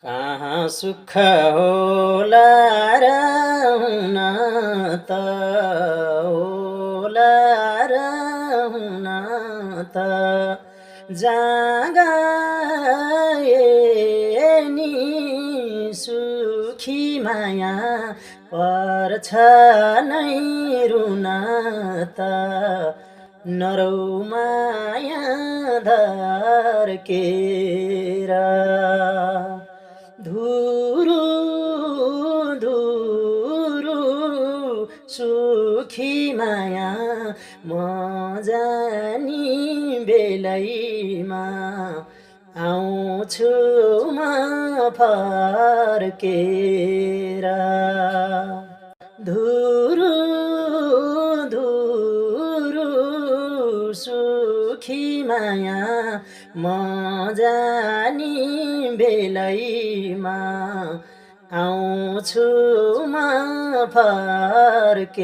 कहाँ सुख होला र हुन त होला र हुन त जहाँ गए नि सुखी माया पर्छ नै रुन त नरौ माया धर्केर धुरु धुरु सुखी माया म जानी बेलैमा आउँछु म फर्केर धुरु धुरु सुखी माया म जानी बेलैमा आउँछु म फर्केर